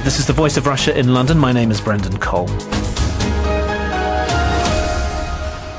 This is the Voice of Russia in London. My name is Brendan Cole.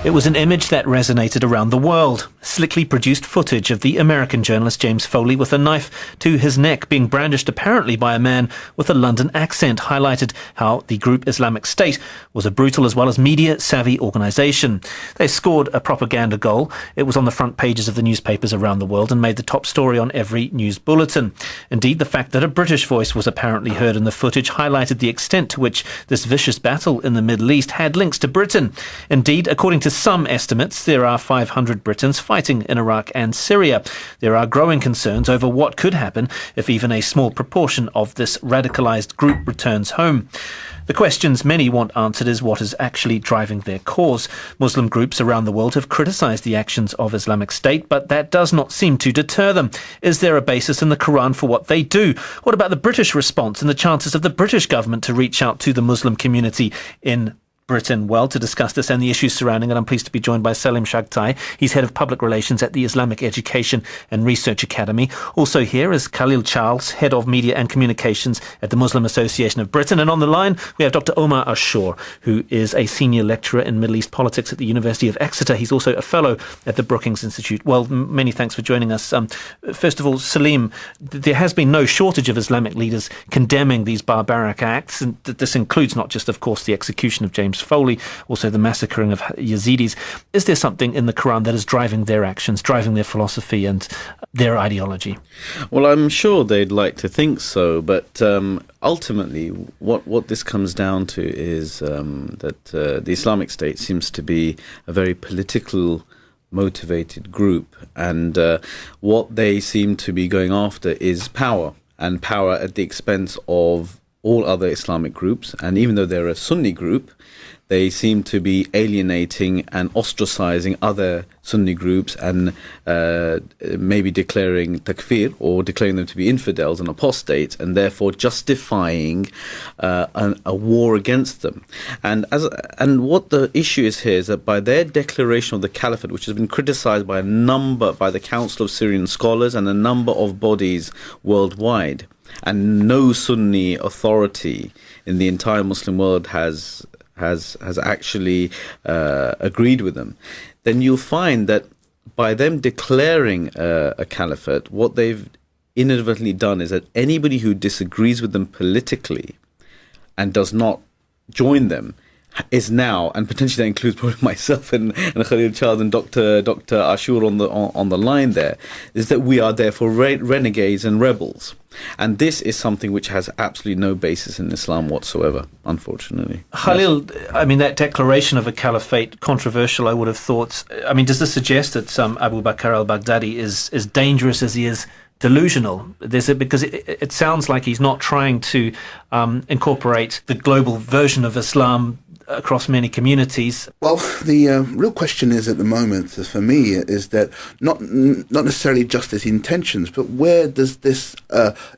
It was an image that resonated around the world. Slickly produced footage of the American journalist James Foley with a knife to his neck being brandished apparently by a man with a London accent highlighted how the group Islamic State was a brutal as well as media-savvy organisation. They scored a propaganda goal. It was on the front pages of the newspapers around the world and made the top story on every news bulletin. Indeed, the fact that a British voice was apparently heard in the footage highlighted the extent to which this vicious battle in the Middle East had links to Britain. Indeed, according to some estimates, there are 500 Britons fighting in Iraq and Syria. There are growing concerns over what could happen if even a small proportion of this radicalised group returns home. The questions many want answered is what is actually driving their cause. Muslim groups around the world have criticised the actions of Islamic State, but that does not seem to deter them. Is there a basis in the Quran for what they do? What about the British response and the chances of the British government to reach out to the Muslim community in Britain? Well, to discuss this and the issues surrounding it, I'm pleased to be joined by Salim Shagtai. He's Head of Public Relations at the Islamic Education and Research Academy. Also here is Khalil Charles, Head of Media and Communications at the Muslim Association of Britain. And on the line, we have Dr. Omar Ashur, who is a Senior Lecturer in Middle East Politics at the University of Exeter. He's also a Fellow at the Brookings Institute. Well, many thanks for joining us. First of all, Salim, there has been no shortage of Islamic leaders condemning these barbaric acts. And this includes not just, of course, the execution of James Foley, also the massacring of Yazidis. Is there something in the Quran that is driving their actions, driving their philosophy and their ideology? Well, I'm sure they'd like to think so, but ultimately what this comes down to is that the Islamic State seems to be a very political motivated group, and what they seem to be going after is power, and power at the expense of all other Islamic groups. And even though they're a Sunni group, they seem to be alienating and ostracizing other Sunni groups and maybe declaring takfir or declaring them to be infidels and apostates, and therefore justifying a war against them. And what the issue is here is that by their declaration of the caliphate, which has been criticized by the Council of Syrian Scholars and a number of bodies worldwide, and no Sunni authority in the entire Muslim world has actually agreed with them, then you'll find that by them declaring a caliphate, what they've inadvertently done is that anybody who disagrees with them politically and does not join them is now, and potentially that includes probably myself and Khalil Charles and Dr. Ashur on the line there, is that we are therefore renegades and rebels. And this is something which has absolutely no basis in Islam whatsoever, unfortunately. Khalil, yes. I mean, that declaration of a caliphate, controversial, I would have thought. I mean, does this suggest that Abu Bakr al-Baghdadi is as dangerous as he is delusional? Because it sounds like he's not trying to incorporate the global version of Islam across many communities. Well, the real question is at the moment, for me, is that not necessarily just his intentions, but where does this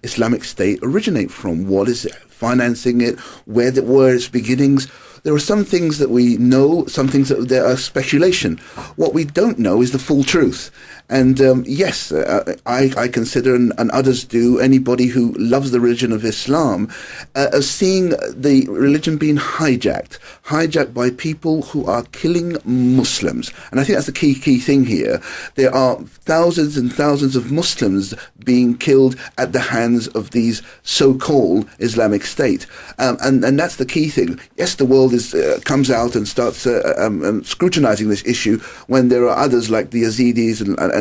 Islamic State originate from? What is it financing it? Where were its beginnings? There are some things that we know, some things that there are speculation. What we don't know is the full truth. And yes, I consider, and others do, anybody who loves the religion of Islam, as seeing the religion being hijacked by people who are killing Muslims. And I think that's the key thing here. There are thousands and thousands of Muslims being killed at the hands of these so-called Islamic State. And that's the key thing. Yes, the world comes out and starts scrutinizing this issue when there are others like the Yazidis and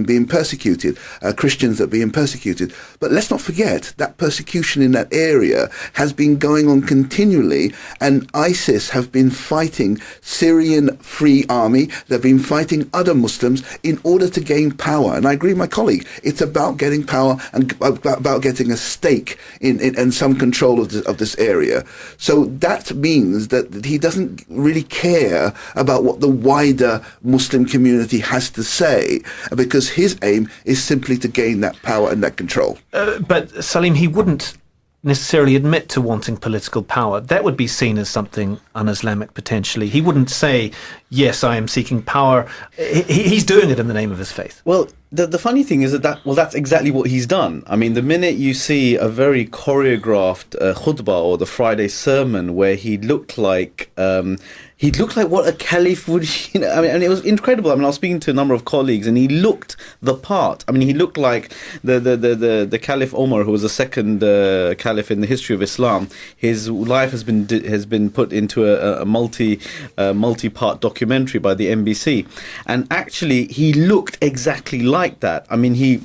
being persecuted, Christians that are being persecuted. But let's not forget that persecution in that area has been going on continually, and ISIS have been fighting Syrian Free Army, they've been fighting other Muslims in order to gain power. And I agree with my colleague, it's about getting power and about getting a stake in some control of this area. So that means that he doesn't really care about what the wider Muslim community has to say, because his aim is simply to gain that power and that control. But Salim, he wouldn't necessarily admit to wanting political power. That would be seen as something un-Islamic potentially. He wouldn't say, yes, I am seeking power. He's doing it in the name of his faith. Well, the funny thing is that's exactly what he's done. I mean, the minute you see a very choreographed khutbah or the Friday sermon where he looked like what a caliph would, I mean, and it was incredible. I mean, I was speaking to a number of colleagues, and he looked the part. I mean, he looked like the Caliph Omar, who was the second caliph in the history of Islam. His life has been put into a multi-part documentary by the NBC, and actually, he looked exactly like that. I mean, he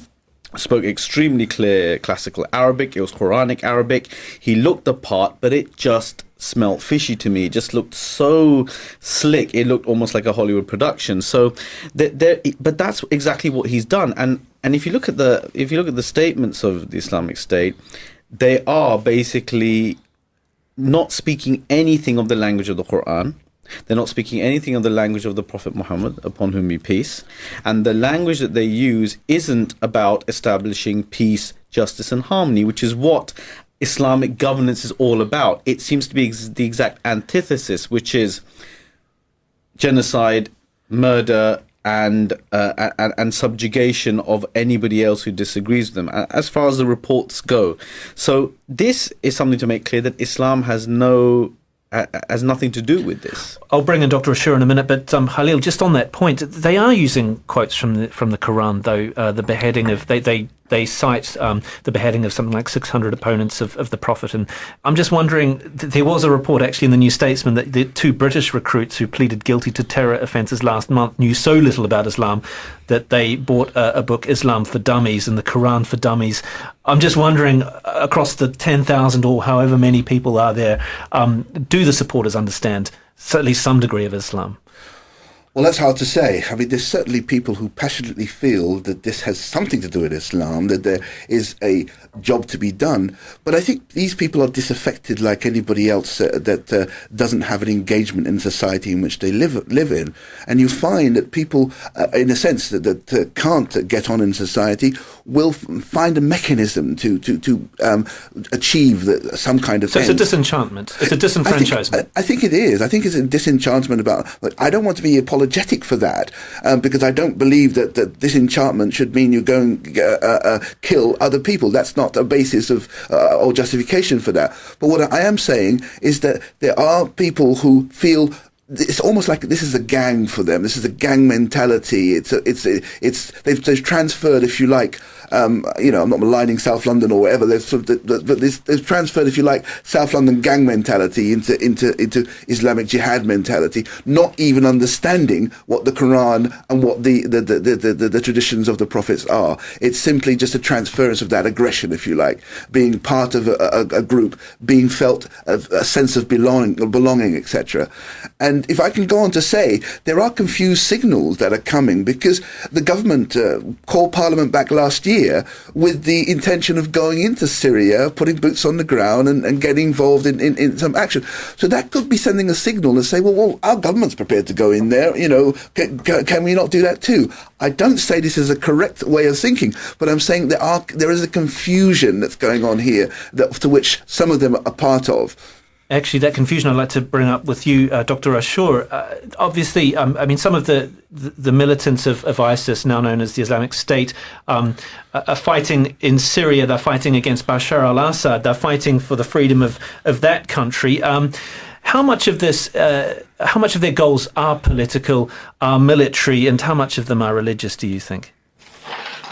spoke extremely clear classical Arabic. It was Quranic Arabic. He looked the part, but it just smelt fishy to me. It just looked so slick. It looked almost like a Hollywood production. So, but that's exactly what he's done. And if you look at the statements of the Islamic State, they are basically not speaking anything of the language of the Quran. They're not speaking anything of the language of the Prophet Muhammad, upon whom be peace. And the language that they use isn't about establishing peace, justice and harmony, which is what Islamic governance is all about. It seems to be the exact antithesis, which is genocide, murder, and subjugation of anybody else who disagrees with them, as far as the reports go. So this is something to make clear, that Islam has nothing to do with this. I'll bring in Dr. Ashur in a minute, but Khalil, just on that point, they are using quotes from the Quran, though. The beheading of they cite the beheading of something like 600 opponents of the Prophet, and I'm just wondering. There was a report actually in the New Statesman that the 2 British recruits who pleaded guilty to terror offences last month knew so little about Islam that they bought a book, Islam for Dummies, and the Quran for Dummies. I'm just wondering, across the 10,000 or however many people are there, do the supporters understand at least some degree of Islam? Well, that's hard to say. I mean, there's certainly people who passionately feel that this has something to do with Islam, that there is a job to be done. But I think these people are disaffected like anybody else that doesn't have an engagement in society in which they live in. And you find that people, in a sense, that can't get on in society will find a mechanism to achieve some kind of So end. It's a disenchantment. It's a disenfranchisement. I think it is. I think it's a disenchantment about, I don't want to be apologetic for that, because I don't believe that disenchantment should mean you go and kill other people. That's not a basis of or justification for that. But what I am saying is that there are people who feel it's almost like this is a gang for them. This is a gang mentality. They've transferred, if you like, I'm not maligning South London or whatever. They've transferred, if you like, South London gang mentality into Islamic Jihad mentality, not even understanding what the Quran and what the traditions of the prophets are. It's simply just a transference of that aggression, if you like, being part of a group, being felt a sense of belonging, etc. And if I can go on to say, there are confused signals that are coming because the government called Parliament back last year with the intention of going into Syria, putting boots on the ground and getting involved in some action. So that could be sending a signal and say, well, our government's prepared to go in there, can we not do that too? I don't say this is a correct way of thinking, but I'm saying there is a confusion that's going on here to which some of them are part of. Actually, that confusion I'd like to bring up with you, Dr. Ashur. Obviously, some of the militants of ISIS, now known as the Islamic State, are fighting in Syria. They're fighting against Bashar al Assad. They're fighting for the freedom of that country. How much of their goals are political, are military, and how much of them are religious, do you think?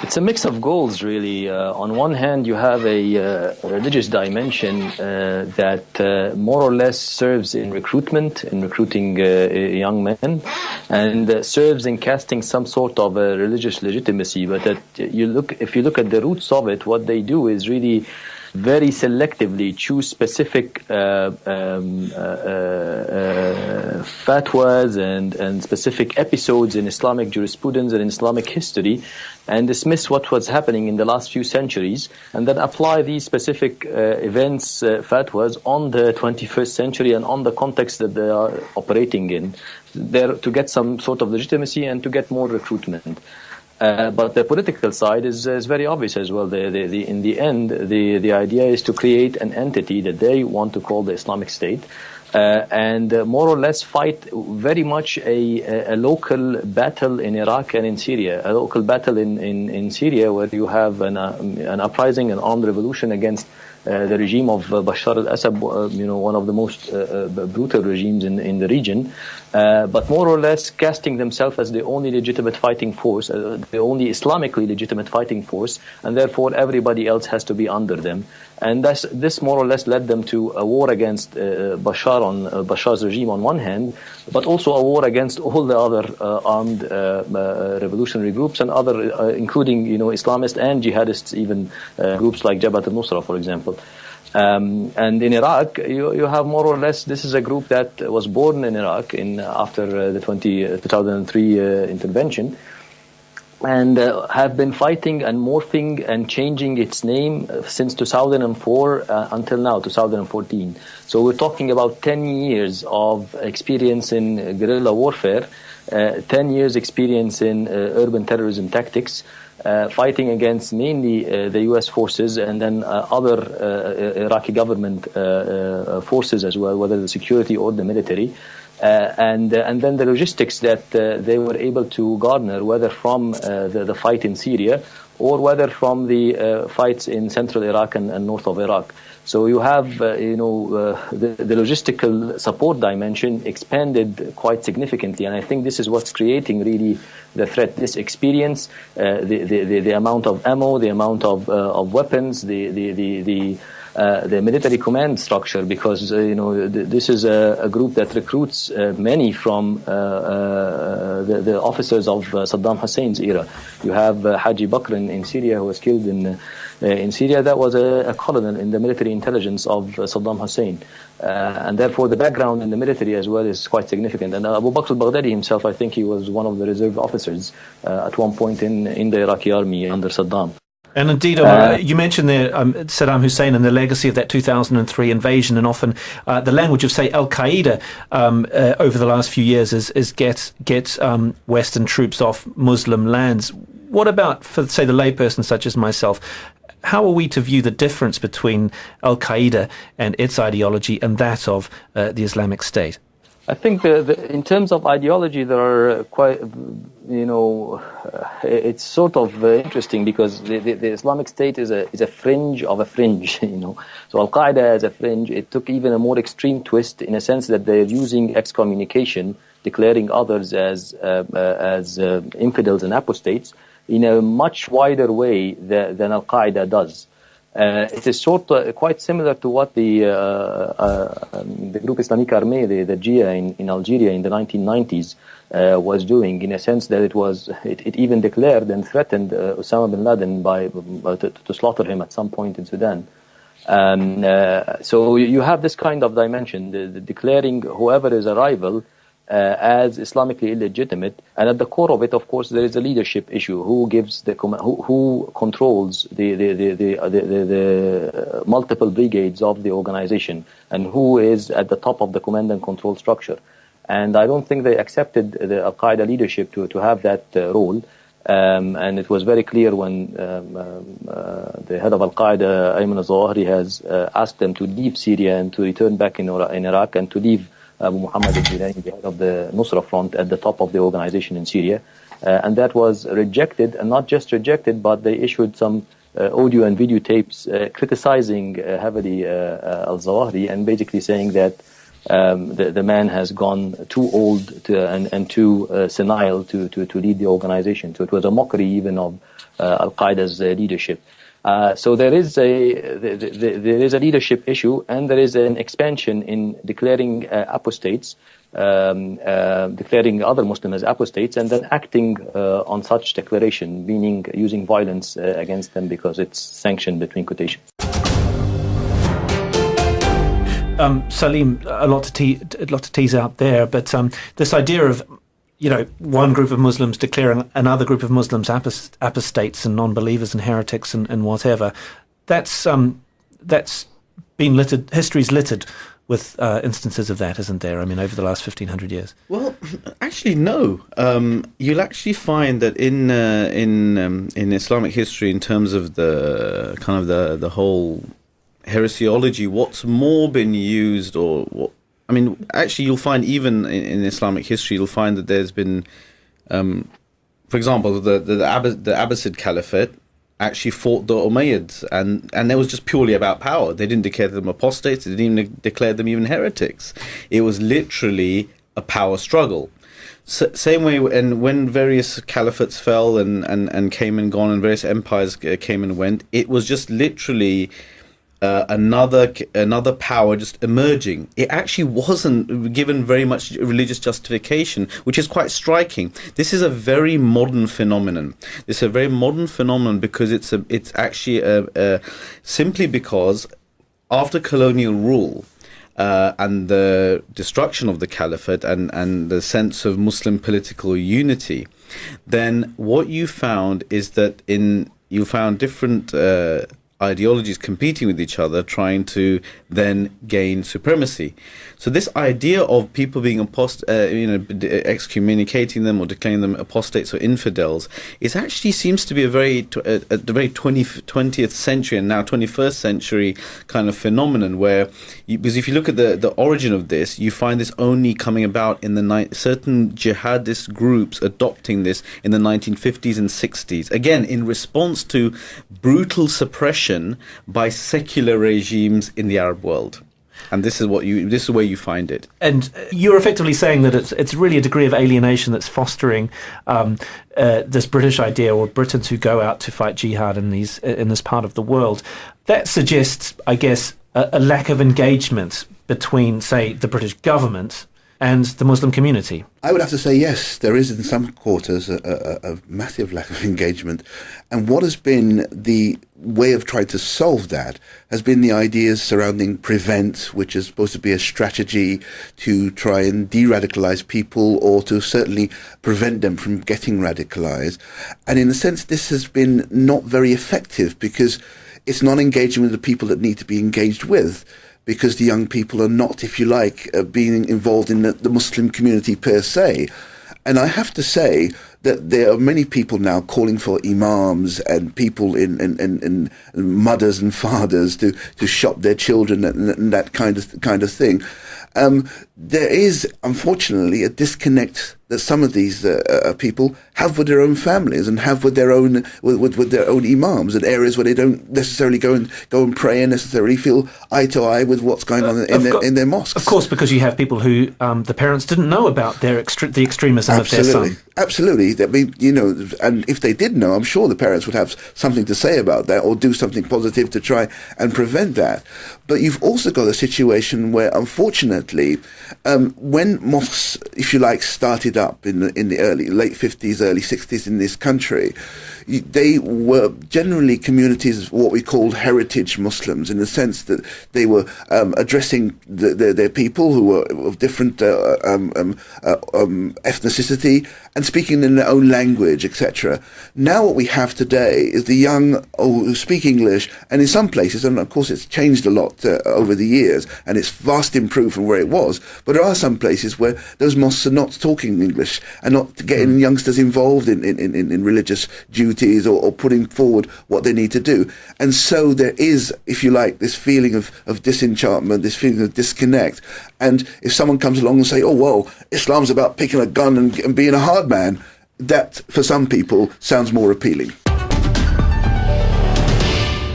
It's a mix of goals, really. On one hand, you have a religious dimension that more or less serves in recruiting young men, and serves in casting some sort of a religious legitimacy. But if you look at the roots of it, what they do is really very selectively choose specific fatwas and specific episodes in Islamic jurisprudence and in Islamic history, and dismiss what was happening in the last few centuries, and then apply these specific events, fatwas, on the 21st century and on the context that they are operating in, there to get some sort of legitimacy and to get more recruitment. But the political side is very obvious as well. In the end, the idea is to create an entity that they want to call the Islamic State, and more or less fight very much a local battle in Iraq and in Syria, a local battle in Syria where you have an uprising, an armed revolution against the regime of Bashar al Assad, one of the most brutal regimes in the region, but more or less casting themselves as the only legitimate fighting force, the only Islamically legitimate fighting force, and therefore everybody else has to be under them. And this more or less led them to a war against Bashar's regime on one hand, but also a war against all the other armed revolutionary groups and other, including Islamists and jihadists, even groups like Jabhat al-Nusra, for example. And in Iraq, you have more or less, this is a group that was born in Iraq after the 2003 intervention, and have been fighting and morphing and changing its name since 2004 until now, 2014. So we're talking about 10 years of experience in guerrilla warfare, 10 years experience in urban terrorism tactics, fighting against mainly the U.S. forces and then other Iraqi government forces as well, whether the security or the military. And then the logistics that they were able to garner, whether from the fight in Syria or whether from the fights in central Iraq and north of Iraq. So you have, the logistical support dimension expanded quite significantly, and I think this is what's creating really the threat. This experience, the amount of ammo, the amount of weapons, the military command structure, because this is a group that recruits many from the officers of Saddam Hussein's era. You have Haji Bakr in Syria, who was killed in Syria. That was a colonel in the military intelligence of Saddam Hussein, and therefore the background in the military as well is quite significant. And Abu Bakr al-Baghdadi himself, I think he was one of the reserve officers at one point in the Iraqi army under Saddam. And indeed, you mentioned there Saddam Hussein and the legacy of that 2003 invasion, and often the language of, say, Al Qaeda over the last few years is get Western troops off Muslim lands. What about, for say, the layperson such as myself? How are we to view the difference between Al Qaeda and its ideology and that of the Islamic State? I think in terms of ideology, there are quite, it's sort of interesting because the Islamic State is a fringe of a fringe, So Al-Qaeda as a fringe, it took even a more extreme twist in a sense that they're using excommunication, declaring others as infidels and apostates in a much wider way than Al-Qaeda does. It is quite similar to what the group Islamic Armée, the Jihad in Algeria in the 1990s was doing, in a sense that it even declared and threatened Osama bin Laden to slaughter him at some point in Sudan. So you have this kind of dimension, the declaring whoever is a rival as Islamically illegitimate, and at the core of it, of course, there is a leadership issue: who gives who controls the multiple brigades of the organization, and who is at the top of the command and control structure. And I don't think they accepted the Al-Qaeda leadership to have that role. And it was very clear when the head of Al-Qaeda, Ayman al-Zawahiri, has asked them to leave Syria and to return back in Iraq, and to leave Abu Muhammad al-Jilani, the head of the Nusra Front, at the top of the organization in Syria. And that was rejected, and not just rejected, but they issued some audio and video tapes criticizing heavily al-Zawahiri, and basically saying that the man has gone too old and too senile to lead the organization. So it was a mockery even of Al-Qaeda's leadership. So there is a leadership issue, and there is an expansion in declaring apostates, declaring other Muslims as apostates, and then acting on such declaration, meaning using violence against them because it's sanctioned between quotations. Salim, a lot to tease out there, but this idea of one group of Muslims declaring another group of Muslims apostates and non-believers and heretics and whatever, that's been littered. History's littered with instances of that, isn't there? I mean, over the last 1,500 years. Well, actually, no. You'll actually find that in Islamic history, in terms of the kind of the whole heresiology, what's more been used, actually, you'll find even in Islamic history, you'll find that there's been, for example, the Abbasid Caliphate actually fought the Umayyads, and that was just purely about power. They didn't declare them apostates, they didn't even declare them even heretics. It was literally a power struggle. Same way, and when various caliphates fell and came and gone, and various empires came and went, it was just literally another power just emerging. It actually wasn't given very much religious justification, which is quite striking. This is a very modern phenomenon. This is a very modern phenomenon because it's actually simply because after colonial rule and the destruction of the caliphate and the sense of Muslim political unity, then what you found is that you found different ideologies competing with each other, trying to then gain supremacy. So this idea of people being excommunicating them or declaring them apostates or infidels actually seems to be a very 20th century and now 21st century kind of phenomenon, where because if you look at the origin of this, you find this only coming about in certain jihadist groups adopting this in the 1950s and 60s, again in response to brutal suppression by secular regimes in the Arab world. And this is where you find it. And you're effectively saying that it's really a degree of alienation that's fostering this British idea, or Britons who go out to fight jihad in this part of the world. That suggests, I guess, a lack of engagement between, say, the British government and the Muslim community. I would have to say yes, there is in some quarters a massive lack of engagement. And what has been the way of trying to solve that has been the ideas surrounding PREVENT, which is supposed to be a strategy to try and de-radicalize people, or to certainly prevent them from getting radicalized. And in a sense, this has been not very effective because it's not engaging with the people that need to be engaged with, because the young people are not, if you like, being involved in the Muslim community per se. And I have to say that there are many people now calling for imams and people in mothers and fathers to shop their children and that kind of thing. There is, unfortunately, a disconnect that some of these people have with their own families and have with their own with their own imams, in areas where they don't necessarily go and pray and necessarily feel eye to eye with what's going on in their mosques. Of course, because you have people who the parents didn't know about the extremism of their son. Absolutely. I mean, and if they did know, I'm sure the parents would have something to say about that or do something positive to try and prevent that. But you've also got a situation where, unfortunately, when mosques, if you like, started up in the late 50s, early 60s in this country, they were generally communities of what we called heritage Muslims, in the sense that they were addressing their people who were of different ethnicity and speaking in their own language, etc. Now what we have today is the young who speak English, and in some places, and of course it's changed a lot over the years, and it's vastly improved from where it was, but there are some places where those mosques are not talking English and not getting youngsters involved in religious duties or putting forward what they need to do. And so there is, if you like, this feeling of disenchantment, this feeling of disconnect. And if someone comes along and say, oh, well, Islam's about picking a gun and being a hard man, that, for some people, sounds more appealing.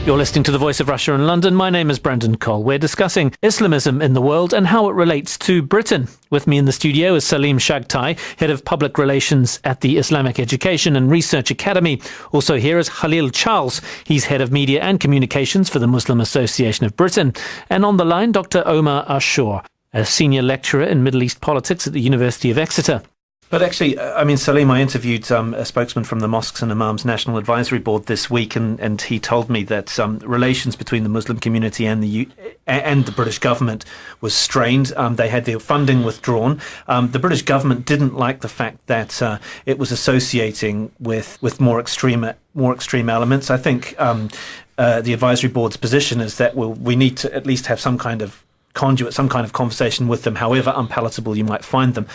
You're listening to The Voice of Russia in London. My name is Brendan Cole. We're discussing Islamism in the world and how it relates to Britain. With me in the studio is Salim Shagtai, Head of Public Relations at the Islamic Education and Research Academy. Also here is Khalil Charles. He's Head of Media and Communications for the Muslim Association of Britain. And on the line, Dr. Omar Ashur, a Senior Lecturer in Middle East Politics at the University of Exeter. But actually, I mean, Salim, I interviewed a spokesman from the Mosques and Imams National Advisory Board this week, and he told me that relations between the Muslim community and the British government was strained. They had their funding withdrawn. The British government didn't like the fact that it was associating with more extreme elements. I think the advisory board's position is that we need to at least have some kind of conduit some kind of conversation with them, however unpalatable you might find them.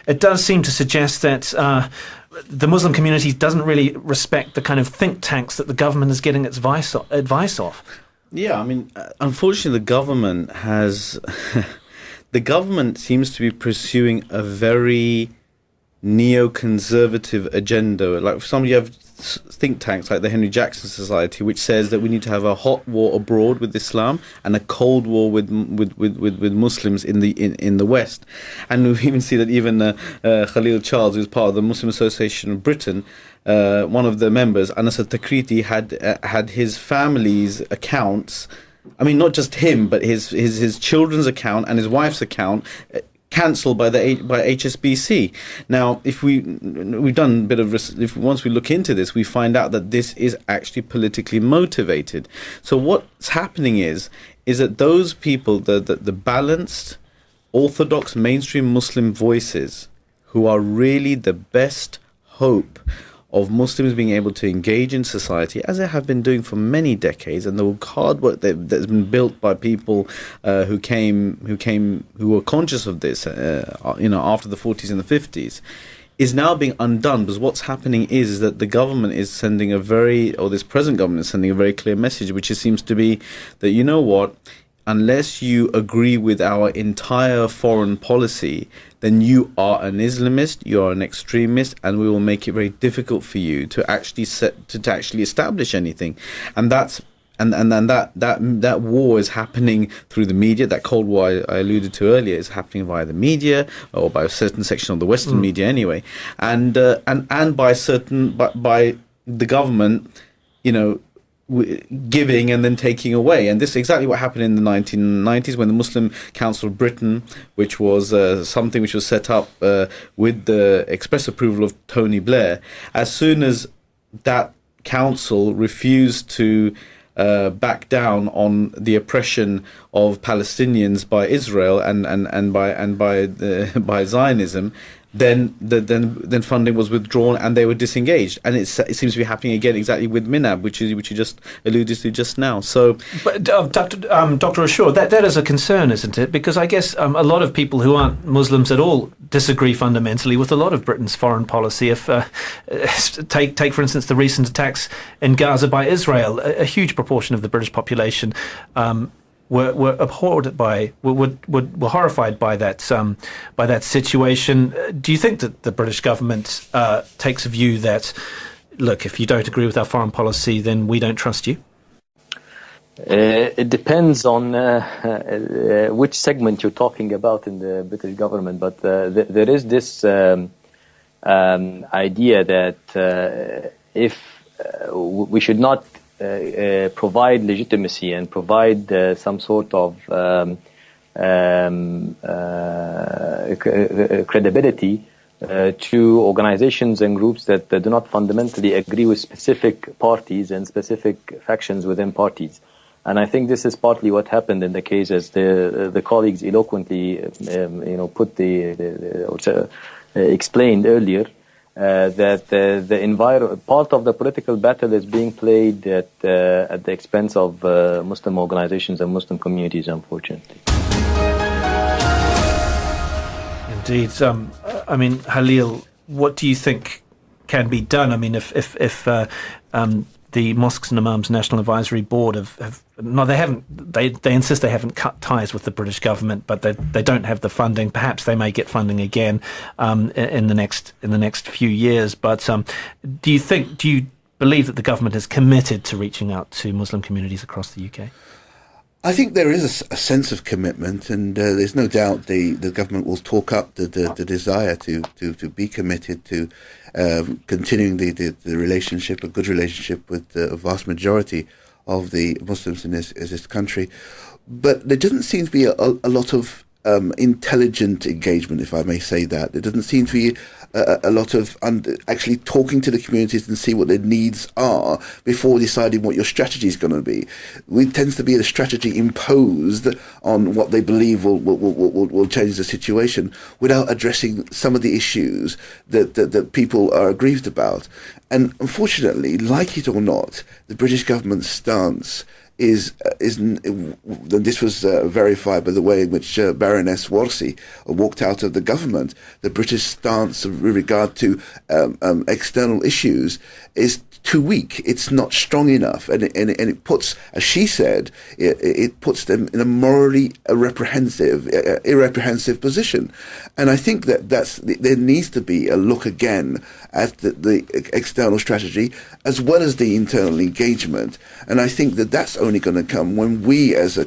It does seem to suggest that the Muslim community doesn't really respect the kind of think tanks that the government is getting its advice off. Yeah, I mean, unfortunately, the government has... the government seems to be pursuing a very neoconservative agenda. Like, for some, you have think tanks like the Henry Jackson Society, which says that we need to have a hot war abroad with Islam and a cold war with Muslims in the West. And we even see that even Khalil Charles, who's part of the Muslim Association of Britain, one of the members, Anas al-Takriti, had his family's accounts. I mean, not just him, but his children's account and his wife's account cancelled by HSBC. Now, if we've done a bit of once we look into this, we find out that this is actually politically motivated. So what's happening is that those people, the balanced, orthodox, mainstream Muslim voices, who are really the best hope of Muslims being able to engage in society, as they have been doing for many decades, and the hard work that's been built by people who were conscious of this, after the 40s and the 50s, is now being undone. Because what's happening is that the government is sending this present government is sending a very clear message, which seems to be that, you know what, unless you agree with our entire foreign policy, then you are an Islamist, you are an extremist, and we will make it very difficult for you to actually establish anything. And that war is happening through the media. That Cold War I alluded to earlier is happening via the media, or by a certain section of the Western media anyway, and by the government, giving and then taking away. And this is exactly what happened in the 1990s when the Muslim Council of Britain, which was something which was set up with the express approval of Tony Blair, as soon as that council refused to back down on the oppression of Palestinians by Israel and by Zionism, then funding was withdrawn and they were disengaged, and it seems to be happening again exactly with MINAB, which you just alluded to just now. So, but Dr. Ashur, that is a concern, isn't it? Because I guess a lot of people who aren't Muslims at all disagree fundamentally with a lot of Britain's foreign policy. If take for instance the recent attacks in Gaza by Israel, a huge proportion of the British population were abhorred by, were horrified by that situation. Do you think that the British government takes a view that, look, if you don't agree with our foreign policy, then we don't trust you? It depends on which segment you're talking about in the British government, but there is this idea that if we should not provide legitimacy and provide some sort of credibility to organizations and groups that do not fundamentally agree with specific parties and specific factions within parties. And I think this is partly what happened in the case, as the colleagues eloquently explained earlier. That the part of the political battle is being played at the expense of Muslim organizations and Muslim communities, unfortunately. Indeed. I mean, Halil, what do you think can be done? I mean, if the Mosques and Imams National Advisory Board they insist they haven't cut ties with the British government, but they don't have the funding. Perhaps they may get funding again in the next few years. But do you believe that the government is committed to reaching out to Muslim communities across the UK? I think there is a sense of commitment, and there's no doubt the government will talk up the desire to be committed to continuing the relationship, a good relationship with the vast majority of the Muslims in this country. But there doesn't seem to be a lot of intelligent engagement, if I may say that. There doesn't seem to be a lot of actually talking to the communities and see what their needs are before deciding what your strategy is going to be. It tends to be a strategy imposed on what they believe will change the situation without addressing some of the issues that people are aggrieved about. And unfortunately, like it or not, the British government's stance this was verified by the way in which Baroness Warsi walked out of the government. The British stance with regard to external issues is too weak. It's not strong enough, and it puts, as she said, it puts them in a morally irreprehensible position. And I think that there needs to be a look again at the external strategy as well as the internal engagement. And I think that that's only going to come when we, as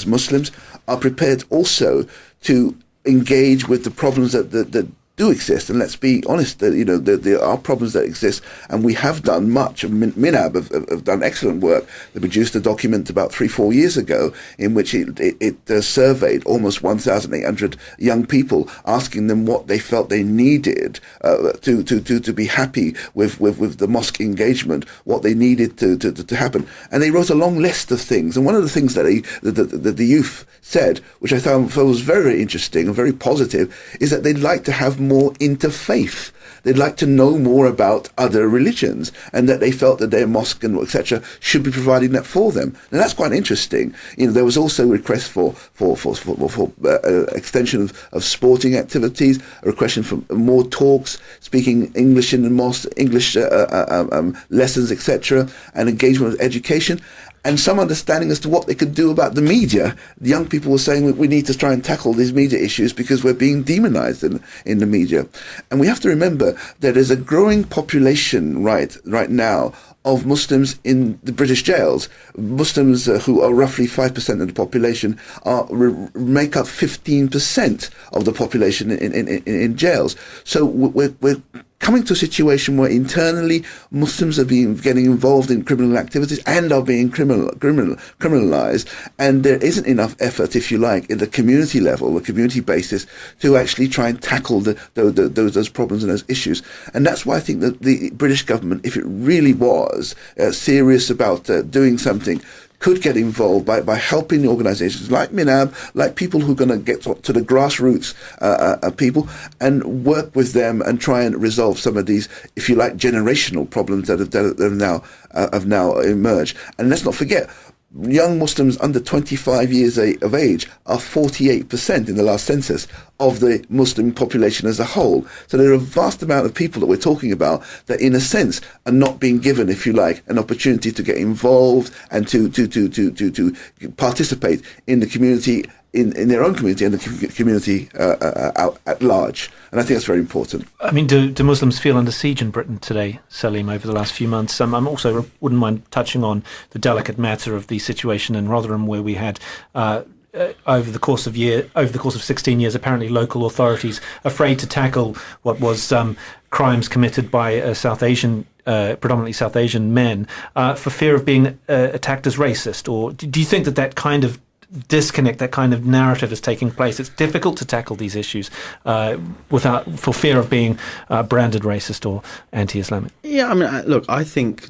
Muslims, are prepared also to engage with the problems that do exist. And let's be honest, there are problems that exist, and we have done much. MINAB have done excellent work. They produced a document about 3-4 years ago in which it surveyed almost 1,800 young people, asking them what they felt they needed to be happy with the mosque engagement, what they needed to happen. And they wrote a long list of things. And one of the things that the youth said, which I thought was very, very interesting and very positive, is that they'd like to have more interfaith. They'd like to know more about other religions, and that they felt that their mosque and etc. should be providing that for them. And that's quite interesting. There was also a request for extension of sporting activities, a request for more talks, speaking English in the mosque, English lessons, etc., and engagement with education. And some understanding as to what they could do about the media. The young people were saying we need to try and tackle these media issues because we're being demonized in the media. And we have to remember that there's a growing population right now of Muslims in the British jails. Muslims who are roughly 5% of the population make up 15% of the population in jails. So we're coming to a situation where internally Muslims are getting involved in criminal activities and are being criminalized, and there isn't enough effort, if you like, in the community level, the community basis, to actually try and tackle those problems and those issues. And that's why I think that the British government, if it really was serious about doing something, could get involved by helping organizations like MINAB, like people who are going to get to the grassroots people, and work with them and try and resolve some of these, if you like, generational problems that have now emerged. And let's not forget, young Muslims under 25 years of age are 48% in the last census of the Muslim population as a whole. So there are a vast amount of people that we're talking about that, in a sense, are not being given, if you like, an opportunity to get involved and to participate in the community, in their own community and the community out at large. And I think that's very important. I mean, do Muslims feel under siege in Britain today, Salim, over the last few months? I'm also wouldn't mind touching on the delicate matter of the situation in Rotherham, where we had over the course of 16 years, apparently local authorities afraid to tackle what was crimes committed by predominantly South Asian men for fear of being attacked as racist. Or do you think that kind of disconnect, that kind of narrative is taking place? It's difficult to tackle these issues for fear of being branded racist or anti-Islamic. Yeah, I mean, I think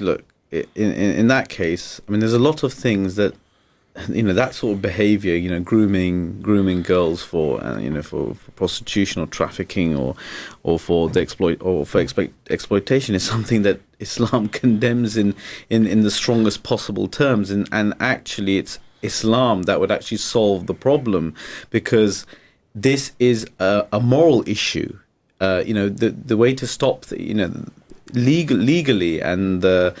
in that case, I mean, there's a lot of things that, that sort of behavior, grooming girls for prostitution or trafficking or for the exploitation is something that Islam condemns in the strongest possible terms, and actually it's Islam that would actually solve the problem, because this is a moral issue. The way to stop legally and the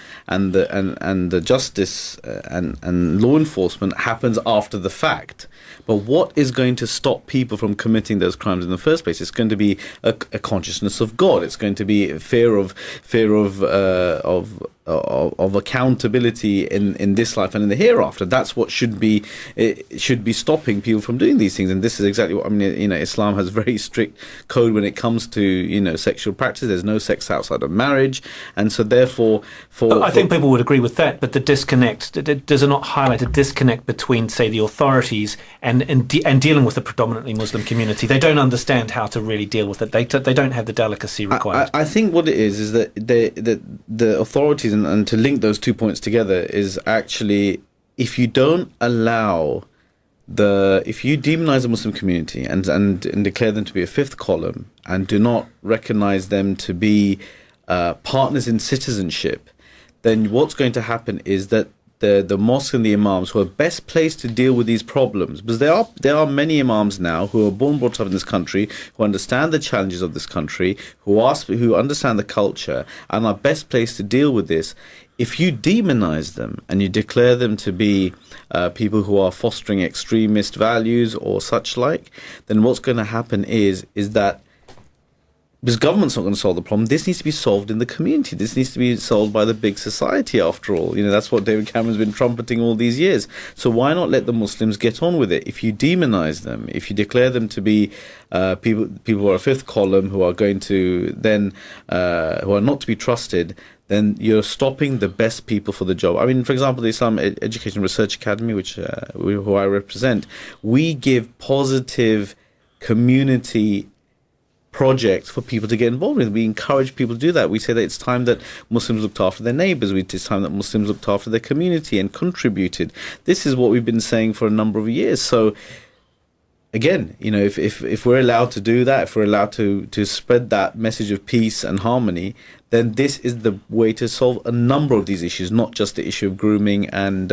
justice and law enforcement happens after the fact. But what is going to stop people from committing those crimes in the first place? It's going to be a consciousness of God. It's going to be fear of accountability in this life and in the hereafter. That's what should be stopping people from doing these things. And this is exactly what I mean. Islam has very strict code when it comes to sexual practice. There's no sex outside of marriage, and so therefore, I think people would agree with that. But the disconnect, does it not highlight a disconnect between, say, the authorities and dealing with the predominantly Muslim community? They don't understand how to really deal with it. They don't have the delicacy required. I think what it is that the authorities, and to link those 2 points together, is actually, if you don't allow if you demonize the Muslim community and declare them to be a fifth column and do not recognize them to be partners in citizenship, then what's going to happen is that the mosque and the imams who are best placed to deal with these problems, because there are many imams now who are born brought up in this country, who understand the challenges of this country, who understand the culture and are best placed to deal with this. If you demonize them and you declare them to be people who are fostering extremist values or such like, then what's going to happen is that, because government's not going to solve the problem, this needs to be solved in the community. This needs to be solved by the big society, after all. That's what David Cameron's been trumpeting all these years. So why not let the Muslims get on with it? If you demonize them, if you declare them to be people who are a fifth column, who are going to then, who are not to be trusted, then you're stopping the best people for the job. I mean, for example, the Islam Education Research Academy, who I represent, we give positive community projects for people to get involved in. We encourage people to do that. We say that it's time that Muslims looked after their neighbours. It's time that Muslims looked after their community and contributed. This is what we've been saying for a number of years. So again, if we're allowed to do that, if we're allowed to spread that message of peace and harmony, then this is the way to solve a number of these issues, not just the issue of grooming and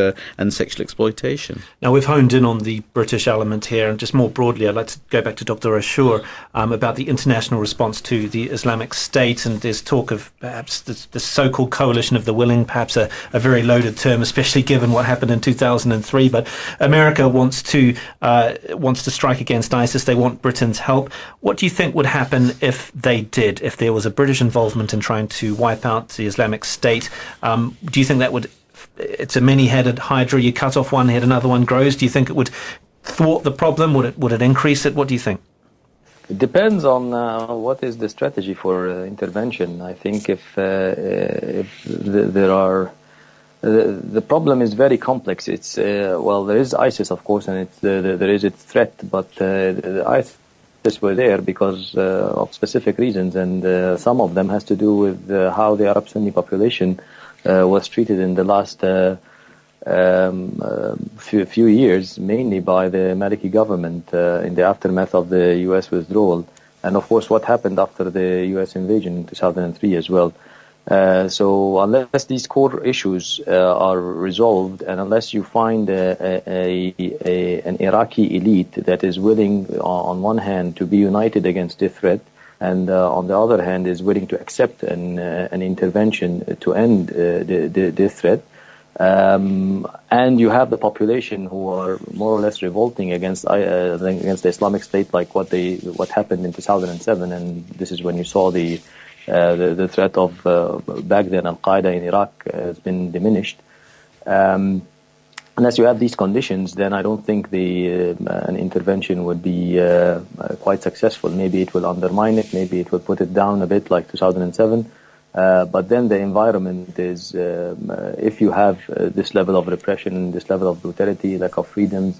sexual exploitation. Now, we've honed in on the British element here, and just more broadly, I'd like to go back to Dr. Ashur about the international response to the Islamic State, and there's talk of perhaps the so-called coalition of the willing, perhaps a very loaded term, especially given what happened in 2003. But America wants to strike against ISIS. They want Britain's help. What do you think would happen if they did, if there was a British involvement in trying to wipe out the Islamic State? Do you think that would, it's a many-headed hydra, you cut off one head, another one grows? Do you think it would thwart the problem? Would it increase it? What do you think? It depends on what is the strategy for intervention. I think if there are, the problem is very complex. It's there is ISIS, of course, and there is its threat, but the ISIS were there because of specific reasons, and some of them has to do with how the Arab Sunni population was treated in the last few years, mainly by the Maliki government in the aftermath of the U.S. withdrawal, and of course what happened after the U.S. invasion in 2003 as well. So unless these core issues are resolved, and unless you find an Iraqi elite that is willing, on one hand, to be united against the threat, and on the other hand is willing to accept an intervention to end the threat, and you have the population who are more or less revolting against the Islamic State, like what happened in 2007, and this is when you saw the threat of back then Al-Qaeda in Iraq has been diminished. Unless you have these conditions, then I don't think an intervention would be quite successful. Maybe it will undermine it, maybe it will put it down a bit like 2007. But then the environment is, if you have this level of repression, this level of brutality, lack of freedoms,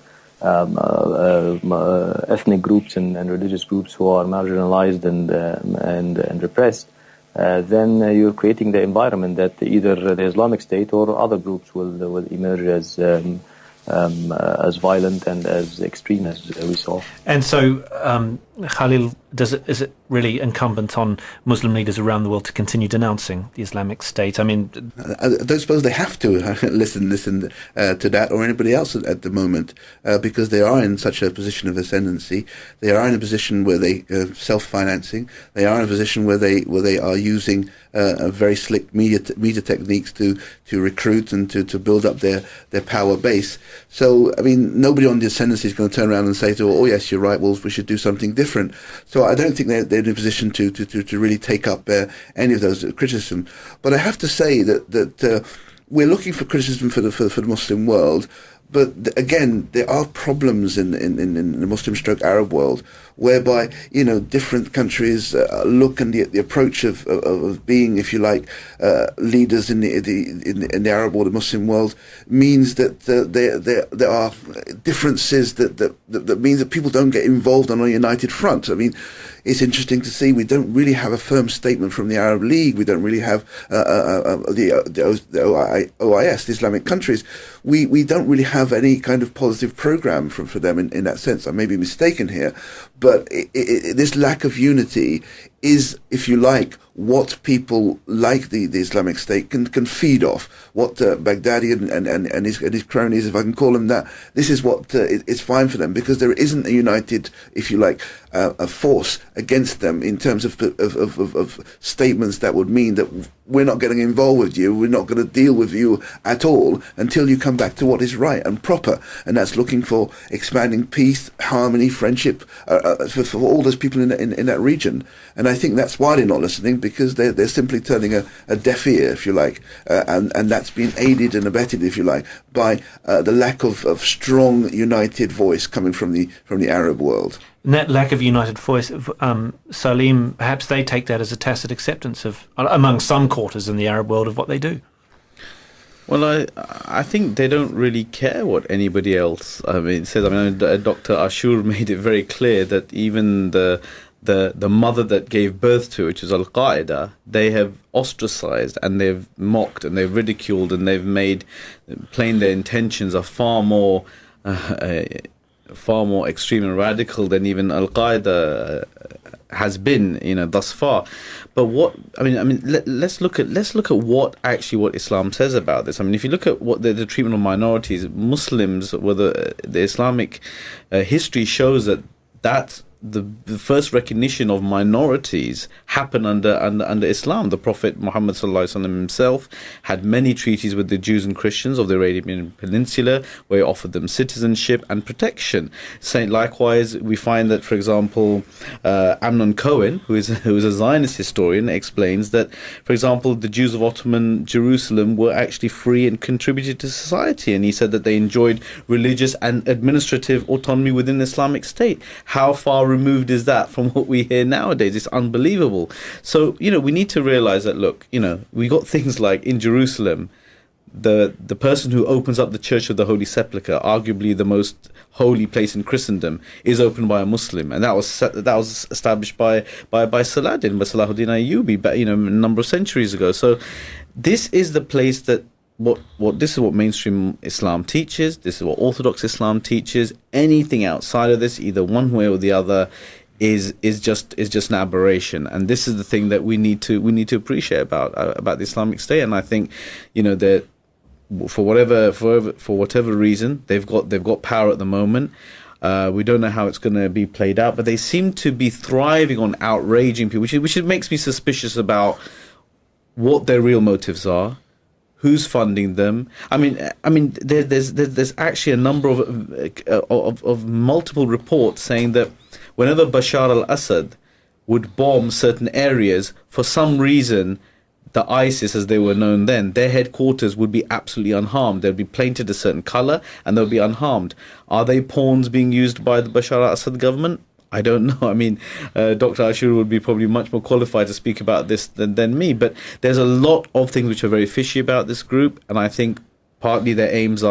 ethnic groups and religious groups who are marginalized and repressed, then you're creating the environment that either the Islamic State or other groups will emerge as violent and as extreme as we saw. And so, Khalil, is it really incumbent on Muslim leaders around the world to continue denouncing the Islamic State? I mean, I don't suppose they have to listen to that or anybody else at the moment, because they are in such a position of ascendancy. They are in a position where they self-financing. They are in a position where they are using very slick media techniques to recruit and to build up their power base. So, I mean, nobody on the ascendancy is going to turn around and say to, oh yes, you're right, well, we should do something different. So I don't think they're in a position to really take up any of those criticism. But I have to say that we're looking for criticism for the Muslim world. But again, there are problems in the Muslim stroke Arab world, whereby different countries look, and the approach of being, if you like, leaders in the Arab or the Muslim world means that there are differences that means that people don't get involved on a united front. I mean, it's interesting to see we don't really have a firm statement from the Arab League. We don't really have the OIS, the Islamic countries. We don't really have any kind of positive program for them in that sense. I may be mistaken here, but this lack of unity is, if you like, what people like the Islamic State can feed off. What Baghdadi and his cronies, if I can call them that, this is what it's fine for them, because there isn't a united, if you like, a force against them in terms of statements that would mean that we're not getting involved with you, we're not going to deal with you at all until you come back to what is right and proper, and that's looking for expanding peace, harmony, friendship for all those people in that region. And I think that's why they're not listening, because they're simply turning a deaf ear, if you like, and that's been aided and abetted, if you like, by the lack of strong united voice coming from the Arab world. And that lack of united voice, Salim, perhaps they take that as a tacit acceptance of, among some quarters in the Arab world, of what they do. Well, I think they don't really care what anybody else says. Dr. Ashur made it very clear that even the mother that gave birth to, which is Al-Qaeda, they have ostracized and they've mocked and they've ridiculed and they've made plain their intentions are far more extreme and radical than even Al-Qaeda has been, thus far. But let's look at what Islam says about this. If you look at what the treatment of minorities, Muslims, the Islamic history shows that the first recognition of minorities happened under Islam. The Prophet Muhammad ﷺ himself had many treaties with the Jews and Christians of the Arabian Peninsula, where he offered them citizenship and protection. Likewise, we find that, for example, Amnon Cohen, who is a Zionist historian, explains that, for example, the Jews of Ottoman Jerusalem were actually free and contributed to society, and he said that they enjoyed religious and administrative autonomy within the Islamic State. How far removed is that from what we hear nowadays? It's unbelievable. So, we need to realize that, look, we got things like in Jerusalem, the person who opens up the Church of the Holy Sepulchre, arguably the most holy place in Christendom, is opened by a Muslim, and that was established by Salahuddin Ayyubi, a number of centuries ago. So this is the place that this is what mainstream Islam teaches. This is what Orthodox Islam teaches. Anything outside of this, either one way or the other, is just an aberration. And this is the thing that we need to appreciate about the Islamic State. And I think, that for whatever reason, they've got power at the moment. We don't know how it's going to be played out, but they seem to be thriving on outraging people, which makes me suspicious about what their real motives are. Who's funding them? There's actually a number of multiple reports saying that whenever Bashar al Assad would bomb certain areas, for some reason, the ISIS, as they were known then, their headquarters would be absolutely unharmed. They'd be painted a certain color and they'll be unharmed. Are they pawns being used by the Bashar al Assad government? I don't know. Dr. Ashur would be probably much more qualified to speak about this than me. But there's a lot of things which are very fishy about this group. And I think partly their aims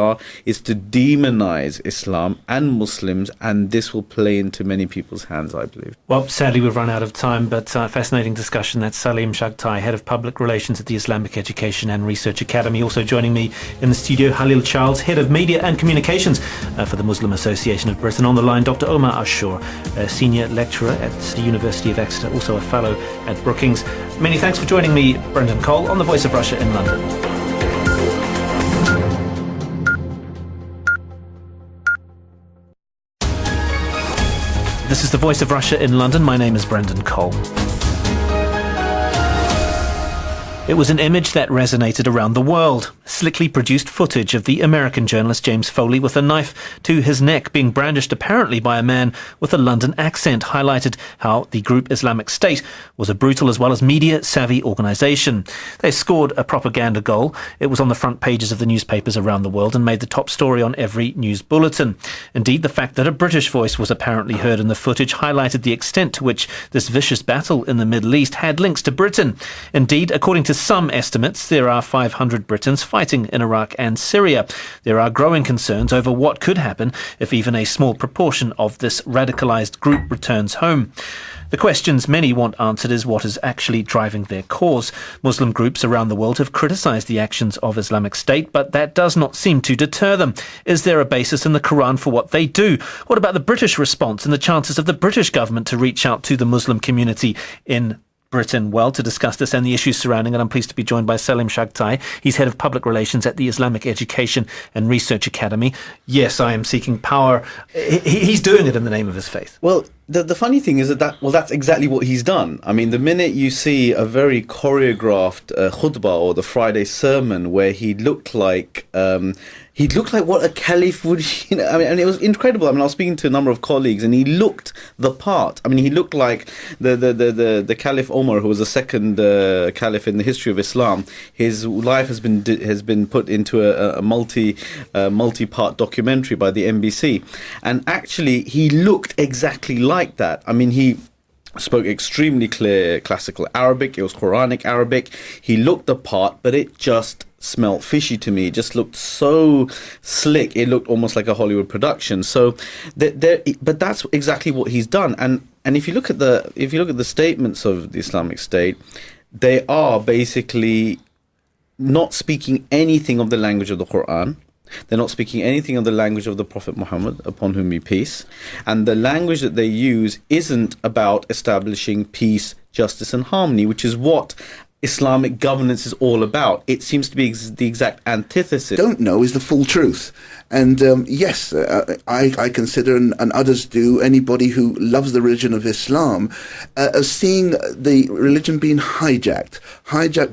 is to demonize Islam and Muslims. And this will play into many people's hands, I believe. Well, sadly, we've run out of time. But fascinating discussion. That's Salim Shagtai, Head of Public Relations at the Islamic Education and Research Academy. Also joining me in the studio, Halil Charles, Head of Media and Communications for the Muslim Association of Britain. On the line, Dr. Omar Ashur, a Senior Lecturer at the University of Exeter, also a Fellow at Brookings. Many thanks for joining me, Brendan Cole, on The Voice of Russia in London. This is The Voice of Russia in London. My name is Brendan Cole. It was an image that resonated around the world. Slickly produced footage of the American journalist James Foley with a knife to his neck being brandished apparently by a man with a London accent highlighted how the group Islamic State was a brutal as well as media-savvy organisation. They scored a propaganda goal. It was on the front pages of the newspapers around the world and made the top story on every news bulletin. Indeed, the fact that a British voice was apparently heard in the footage highlighted the extent to which this vicious battle in the Middle East had links to Britain. Indeed, according to some estimates, there are 500 Britons fighting fighting in Iraq and Syria. There are growing concerns over what could happen if even a small proportion of this radicalized group returns home. The questions many want answered is what is actually driving their cause. Muslim groups around the world have criticised the actions of Islamic State, but that does not seem to deter them. Is there a basis in the Quran for what they do? What about the British response and the chances of the British government to reach out to the Muslim community in Britain? Well, to discuss this and the issues surrounding it, I'm pleased to be joined by Salim Shagtai. He's Head of Public Relations at the Islamic Education and Research Academy. Yes, I am seeking power. He's doing it in the name of his faith. Well, the funny thing is that's exactly what he's done. I mean, the minute you see a very choreographed khutbah or the Friday sermon where he looked like what a caliph would, I mean, and it was incredible. I mean, I was speaking to a number of colleagues, and he looked the part. I mean, he looked like the Caliph Omar, who was the second caliph in the history of Islam. His life has been put into a multi-part documentary by the NBC, and actually, he looked exactly like that. I mean, he spoke extremely clear classical Arabic. It was Quranic Arabic. He looked the part, but it just smelt fishy to me. It just looked so slick. It looked almost like a Hollywood production. So, but that's exactly what he's done. And if you look at the statements of the Islamic State, they are basically not speaking anything of the language of the Quran. They're not speaking anything of the language of the Prophet Muhammad, upon whom be peace. And the language that they use isn't about establishing peace, justice and harmony, which is what Islamic governance is all about. It seems to be the exact antithesis. Don't know is the full truth. And yes, I consider, and others do, anybody who loves the religion of Islam, as seeing the religion being hijacked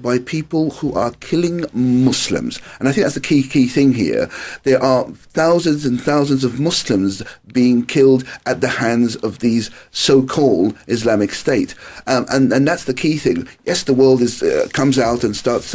by people who are killing Muslims. And I think that's the key thing here. There are thousands and thousands of Muslims being killed at the hands of these so-called Islamic State. And that's the key thing. Yes, the world comes out and starts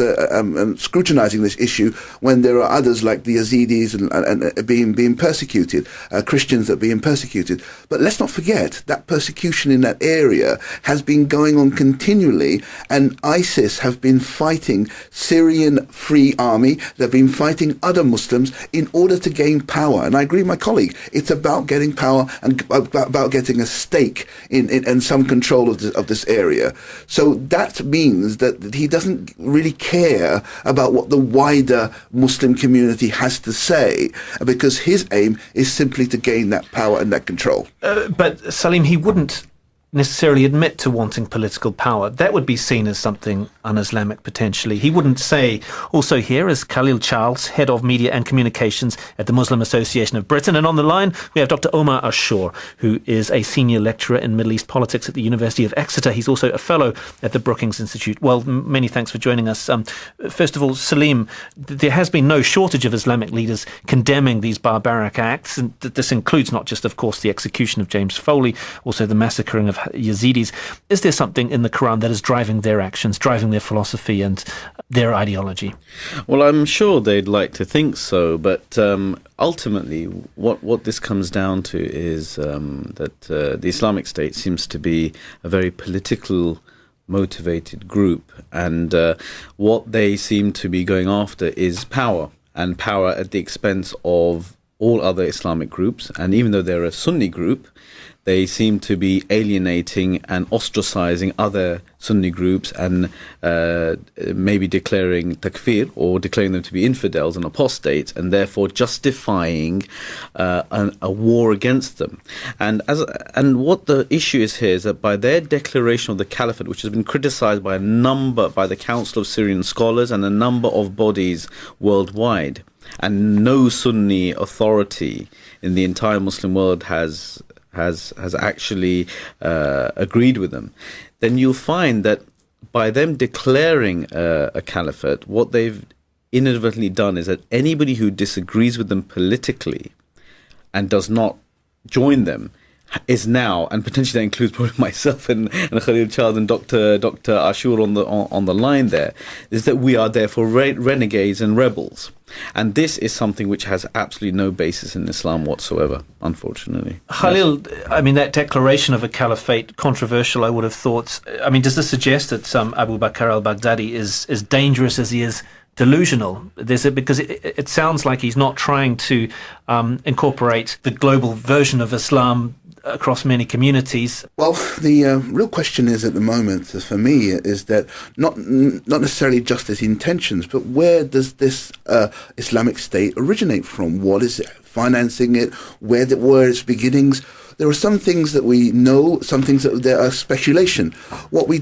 scrutinizing this issue when there are others like the Yazidis and being persecuted, Christians that are being persecuted. But let's not forget that persecution in that area has been going on continually, and ISIS have been fighting Syrian Free Army. They've been fighting other Muslims in order to gain power. And I agree with my colleague. It's about getting power and about getting a stake in some control of this area. So that means that he doesn't really care about what the wider Muslim community has to say, because his aim is simply to gain that power and that control. But Salim, he wouldn't necessarily admit to wanting political power. That would be seen as something un-Islamic potentially. He wouldn't say. Also here is Khalil Charles, Head of Media and Communications at the Muslim Association of Britain. And on the line, we have Dr. Omar Ashur, who is a senior lecturer in Middle East politics at the University of Exeter. He's also a fellow at the Brookings Institute. Well, many thanks for joining us. First of all, Salim, there has been no shortage of Islamic leaders condemning these barbaric acts. And this includes not just, of course, the execution of James Foley, also the massacring of Yazidis. Is there something in the Quran that is driving their actions, driving their philosophy and their ideology? Well, I'm sure they'd like to think so, but ultimately what this comes down to is that the Islamic State seems to be a very political motivated group, and what they seem to be going after is power, and power at the expense of all other Islamic groups. And even though they're a Sunni group, they seem to be alienating and ostracizing other Sunni groups and maybe declaring takfir, or declaring them to be infidels and apostates, and therefore justifying a war against them. And what the issue is here is that by their declaration of the caliphate, which has been criticized by the Council of Syrian Scholars and a number of bodies worldwide, and no Sunni authority in the entire Muslim world has actually agreed with them, then you'll find that by them declaring a caliphate, what they've inadvertently done is that anybody who disagrees with them politically and does not join them is now, and potentially that includes probably myself and Khalil Charles and Dr. Ashur on the line there, is that we are therefore renegades and rebels. And this is something which has absolutely no basis in Islam whatsoever, unfortunately. Khalil, I mean, that declaration of a caliphate, controversial, I would have thought. I mean, does this suggest that Abu Bakr al-Baghdadi is as dangerous as he is delusional? Because it sounds like he's not trying to incorporate the global version of Islam across many communities. Well, the real question is at the moment, for me, is that not necessarily just his intentions, but where does this Islamic State originate from? What is it financing it? Where were its beginnings? There are some things that we know, some things that there are speculation. What we